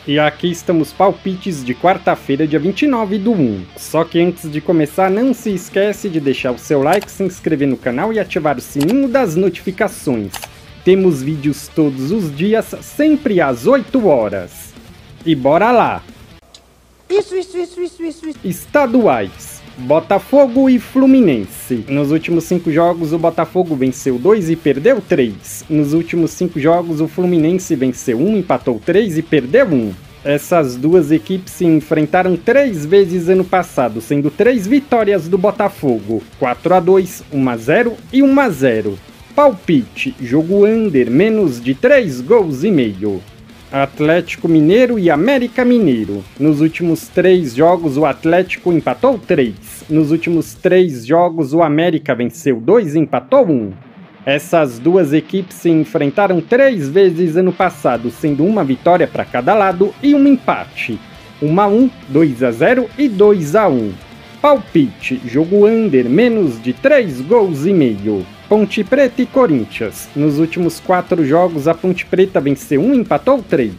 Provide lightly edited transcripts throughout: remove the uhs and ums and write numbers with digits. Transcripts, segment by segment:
E aqui estamos palpites de quarta-feira, dia 29/1. Só que antes de começar, não se esquece de deixar o seu like, se inscrever no canal e ativar o sininho das notificações. Temos vídeos todos os dias, sempre às 8 horas. E bora lá! Isso. Estaduais. Botafogo e Fluminense. Nos últimos 5 jogos, o Botafogo venceu 2 e perdeu 3. Nos últimos 5 jogos, o Fluminense venceu 1, empatou 3 e perdeu 1. Essas duas equipes se enfrentaram 3 vezes ano passado, sendo 3 vitórias do Botafogo: 4-2, 1-0 e 1-0. Palpite: jogo under, menos de 3 gols e meio. Atlético Mineiro e América Mineiro. Nos últimos 3 jogos, o Atlético empatou 3. Nos últimos 3 jogos, o América venceu 2 e empatou 1. Essas duas equipes se enfrentaram 3 vezes ano passado, sendo uma vitória para cada lado e um empate: 1-1, 2-0 e 2-1. Palpite: jogo under, menos de 3 gols e meio. Ponte Preta e Corinthians. Nos últimos 4 jogos, a Ponte Preta venceu 1 e empatou 3.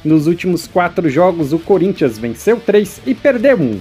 Nos últimos 4 jogos, o Corinthians venceu 3 e perdeu 1.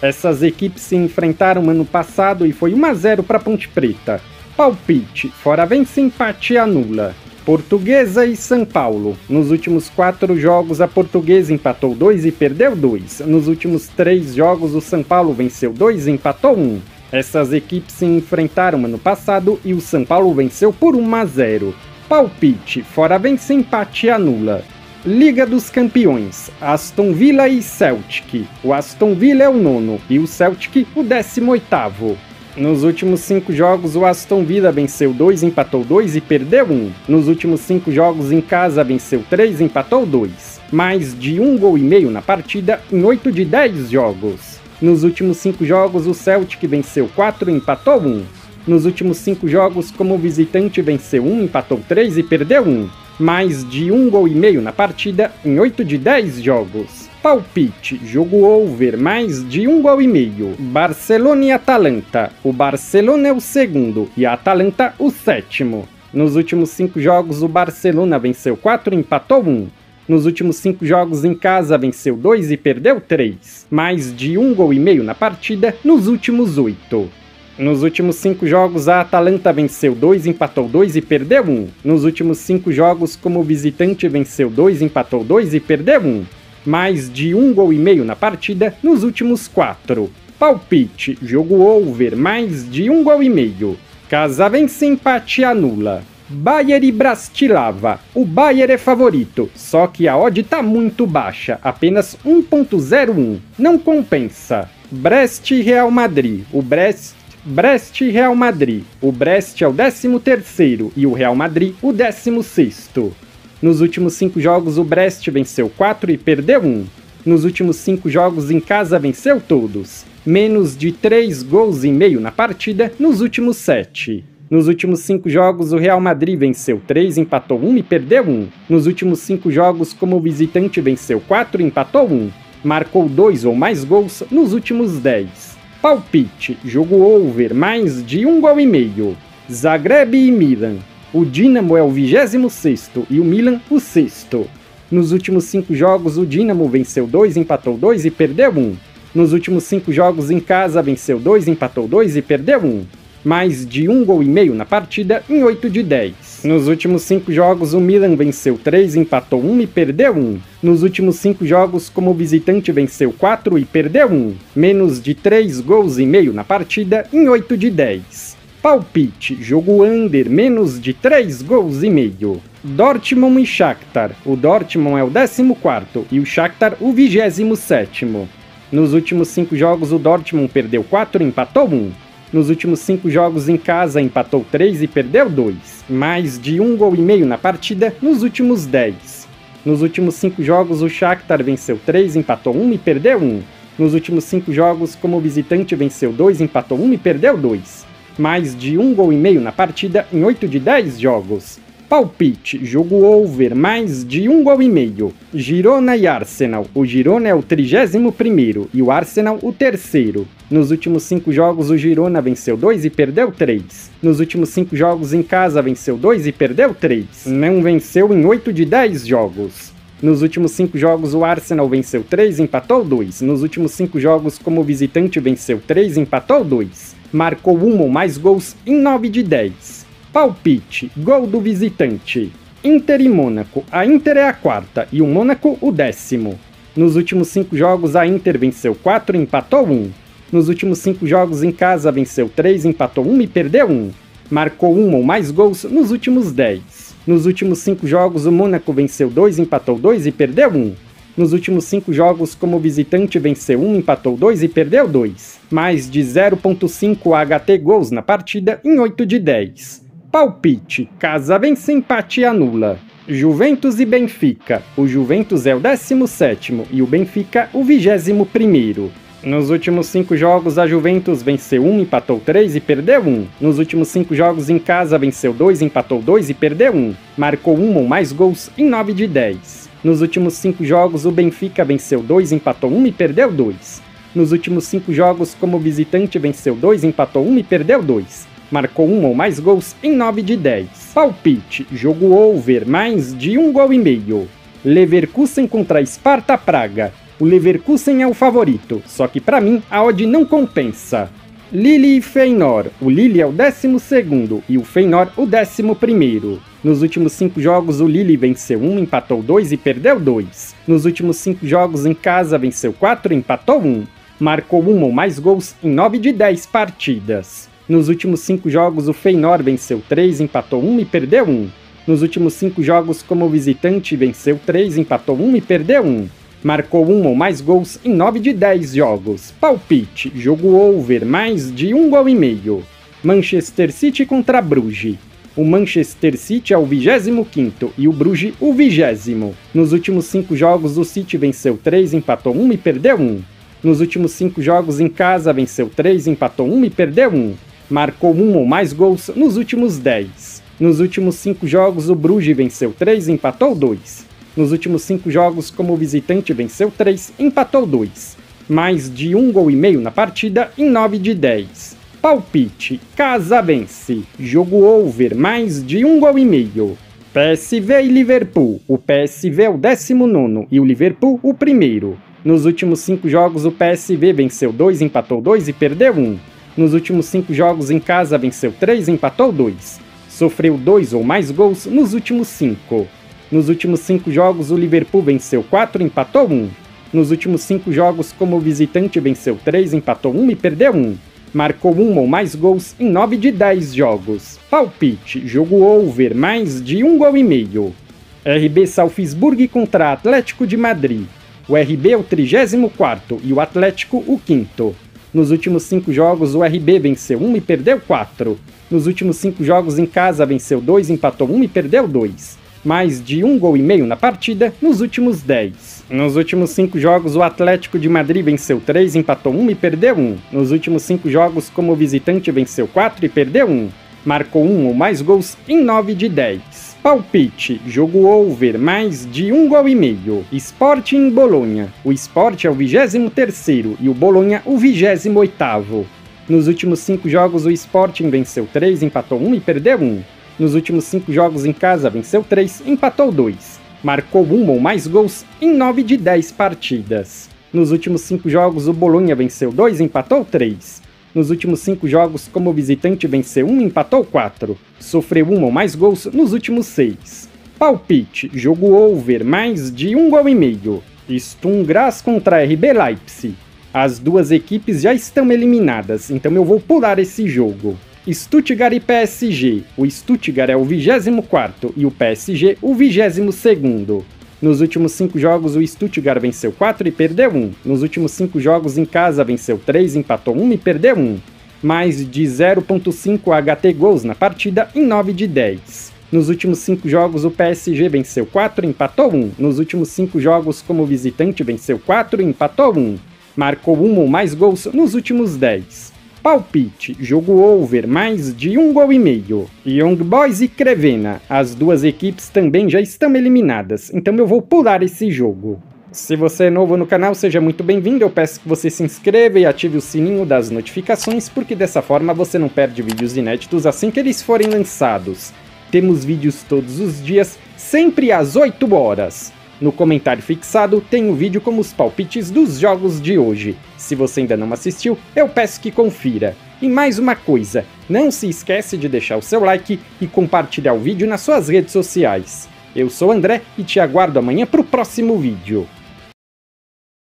Essas equipes se enfrentaram ano passado e foi 1-0 para a Ponte Preta. Palpite: fora vence, empate e anula. Portuguesa e São Paulo. Nos últimos 4 jogos, a Portuguesa empatou 2 e perdeu 2. Nos últimos 3 jogos, o São Paulo venceu 2 e empatou 1. Essas equipes se enfrentaram ano passado e o São Paulo venceu por 1-0. Palpite: fora vence, empate e anula. Liga dos Campeões. Aston Villa e Celtic. O Aston Villa é o 9º e o Celtic o 18º. Nos últimos 5 jogos, o Aston Villa venceu 2, empatou 2 e perdeu 1. Nos últimos 5 jogos em casa, venceu 3 e empatou 2. Mais de 1 gol e meio na partida em 8 de 10 jogos. Nos últimos 5 jogos, o Celtic venceu 4 e empatou 1. Nos últimos 5 jogos, como visitante, venceu 1, empatou 3 e perdeu 1. Mais de 1 gol e meio na partida em 8 de 10 jogos. Palpite: jogo over, mais de 1 gol e meio. Barcelona e Atalanta. O Barcelona é o 2º e a Atalanta o 7º. Nos últimos 5 jogos, o Barcelona venceu 4 e empatou 1. Nos últimos 5 jogos em casa, venceu 2 e perdeu 3. Mais de 1 gol e meio na partida nos últimos 8. Nos últimos 5 jogos, a Atalanta venceu 2, empatou 2 e perdeu 1. Nos últimos 5 jogos, como visitante, venceu 2, empatou 2 e perdeu 1. Mais de 1 gol e meio na partida nos últimos 4. Palpite: jogo over, mais de 1 gol e meio. Casa vence, empate e anula. Bayer e Bratislava. O Bayer é favorito, só que a odd tá muito baixa, apenas 1.01. Não compensa. Brest e Real Madrid. O Brest e Real Madrid. O Brest é o 13º e o Real Madrid o 16º. Nos últimos 5 jogos, o Brest venceu 4 e perdeu 1. Nos últimos 5 jogos em casa, venceu todos. Menos de 3 gols e meio na partida nos últimos 7. Nos últimos 5 jogos, o Real Madrid venceu 3, empatou 1 e perdeu 1. Nos últimos 5 jogos, como visitante, venceu 4 e empatou 1. Marcou 2 ou mais gols nos últimos 10. Palpite: jogo over, mais de 1 gol e meio. Zagreb e Milan. O Dinamo é o 26º e o Milan o 6º. Nos últimos 5 jogos, o Dinamo venceu 2, empatou 2 e perdeu 1. Nos últimos 5 jogos em casa, venceu 2, empatou 2 e perdeu 1. Mais de 1 gol e meio na partida em 8 de 10. Nos últimos 5 jogos, o Milan venceu 3, empatou 1 e perdeu 1. Nos últimos 5 jogos, como visitante, venceu 4 e perdeu 1. Menos de 3 gols e meio na partida em 8 de 10. Palpite: jogo under, menos de 3 gols e meio. Dortmund e Shakhtar. O Dortmund é o 14º e o Shakhtar o 27º. Nos últimos 5 jogos, o Dortmund perdeu 4 e empatou 1. Nos últimos 5 jogos em casa, empatou 3 e perdeu 2. Mais de 1 gol e meio na partida nos últimos 10. Nos últimos 5 jogos, o Shakhtar venceu 3, empatou 1 e perdeu 1. Nos últimos 5 jogos, como visitante, venceu 2, empatou 1 e perdeu 2. Mais de 1 gol e meio na partida em 8 de 10 jogos. Palpite: jogo over, mais de 1 gol e meio. Girona e Arsenal. O Girona é o 31º e o Arsenal o 3º. Nos últimos 5 jogos, o Girona venceu 2 e perdeu 3. Nos últimos 5 jogos em casa, venceu 2 e perdeu 3. Não venceu em 8 de 10 jogos. Nos últimos 5 jogos, o Arsenal venceu 3, empatou 2. Nos últimos 5 jogos, como visitante, venceu 3, empatou 2. Marcou 1 ou mais gols em 9 de 10. Palpite, gol do visitante. Inter e Mônaco. A Inter é a quarta e o Mônaco o 10º. Nos últimos 5 jogos, a Inter venceu 4, empatou 1. Nos últimos 5 jogos em casa, venceu 3, empatou 1 e perdeu 1. Marcou 1 ou mais gols nos últimos 10. Nos últimos 5 jogos, o Mônaco venceu 2, empatou 2 e perdeu 1. Nos últimos 5 jogos, como visitante, venceu 1, empatou 2 e perdeu 2. Mais de 0.5 HT gols na partida em 8 de 10. Palpite, casa vence, empate e anula. Juventus e Benfica. O Juventus é o 17º e o Benfica o 21º. Nos últimos 5 jogos, a Juventus venceu 1, empatou 3 e perdeu 1. Nos últimos 5 jogos em casa, venceu 2, empatou 2 e perdeu 1. Marcou 1 ou mais gols em 9 de 10. Nos últimos 5 jogos, o Benfica venceu 2, empatou 1 e perdeu 2. Nos últimos 5 jogos, como visitante, venceu 2, empatou 1 e perdeu 2. Marcou 1 ou mais gols em 9 de 10. Palpite, jogo over, mais de 1 gol e meio. Leverkusen contra Sparta Praga. O Leverkusen é o favorito, só que pra mim a odd não compensa. Lille e Feyenoord. O Lille é o 12º e o Feyenoord o 11º. Nos últimos 5 jogos, o Lille venceu 1, empatou 2 e perdeu 2. Nos últimos 5 jogos em casa, venceu 4, empatou 1. Marcou 1 ou mais gols em 9 de 10 partidas. Nos últimos 5 jogos, o Feyenoord venceu 3, empatou 1 e perdeu 1. Nos últimos 5 jogos como visitante, venceu 3, empatou 1 e perdeu 1. Marcou 1 ou mais gols em 9 de 10 jogos. Palpite, jogo over, mais de 1 gol e meio. Manchester City contra Bruges. O Manchester City é o 25º e o Bruges o 20º. Nos últimos 5 jogos, o City venceu 3, empatou 1 e perdeu 1. Nos últimos 5 jogos em casa, venceu 3, empatou 1 e perdeu 1. Marcou 1 ou mais gols nos últimos 10. Nos últimos 5 jogos, o Bruges venceu 3, empatou 2. Nos últimos 5 jogos, como visitante, venceu 3, empatou 2. Mais de 1 gol e meio na partida em 9 de 10. Palpite, casa vence. Jogo over, mais de 1 gol e meio. PSV e Liverpool. O PSV é o 19º e o Liverpool o 1º. Nos últimos 5 jogos, o PSV venceu 2, empatou 2 e perdeu 1. Nos últimos 5 jogos em casa, venceu 3, empatou 2. Sofreu 2 ou mais gols nos últimos 5. Nos últimos 5 jogos, o Liverpool venceu 4, empatou 1. Nos últimos 5 jogos, como visitante, venceu 3, empatou 1 e perdeu 1. Marcou 1 ou mais gols em 9 de 10 jogos. Palpite, jogo over, mais de 1 gol e meio. RB Salzburg contra Atlético de Madrid. O RB é o 34º e o Atlético o 5º. Nos últimos 5 jogos, o RB venceu 1 e perdeu 4. Nos últimos 5 jogos em casa, venceu 2, empatou 1 e perdeu 2. Mais de 1 gol e meio na partida nos últimos 10. Nos últimos 5 jogos, o Atlético de Madrid venceu 3, empatou 1 e perdeu 1. Nos últimos 5 jogos, como visitante, venceu 4 e perdeu 1. Marcou 1 ou mais gols em 9 de 10. Palpite, jogo over, mais de 1 gol e meio. Sporting e Bolonha. O Sport é o 23º e o Bolonha o 28º. Nos últimos 5 jogos, o Sporting venceu 3, empatou 1 e perdeu 1. Nos últimos 5 jogos em casa, venceu 3, empatou 2. Marcou 1 ou mais gols em 9 de 10 partidas. Nos últimos 5 jogos, o Bolonha venceu 2, empatou 3. Nos últimos 5 jogos, como visitante, venceu 1, empatou 4. Sofreu 1 ou mais gols nos últimos 6. Palpite, jogo over, mais de 1 gol e meio. Sturm Graz contra RB Leipzig. As duas equipes já estão eliminadas, então eu vou pular esse jogo. Stuttgart e PSG. O Stuttgart é o 24º e o PSG o 22º. Nos últimos 5 jogos, o Stuttgart venceu 4 e perdeu 1. Nos últimos 5 jogos em casa, venceu 3, empatou 1 e perdeu 1. Mais de 0.5 HT gols na partida em 9 de 10. Nos últimos 5 jogos, o PSG venceu 4 e empatou 1. Nos últimos 5 jogos, como visitante, venceu 4 e empatou 1. Marcou 1 ou mais gols nos últimos 10. Palpite, jogo over, mais de 1 gol e meio. Young Boys e Crevena. As duas equipes também já estão eliminadas, então eu vou pular esse jogo. Se você é novo no canal, seja muito bem-vindo. Eu peço que você se inscreva e ative o sininho das notificações, porque dessa forma você não perde vídeos inéditos assim que eles forem lançados. Temos vídeos todos os dias, sempre às 8 horas. No comentário fixado tem um vídeo com os palpites dos jogos de hoje. Se você ainda não assistiu, eu peço que confira. E mais uma coisa, não se esquece de deixar o seu like e compartilhar o vídeo nas suas redes sociais. Eu sou o André e te aguardo amanhã para o próximo vídeo.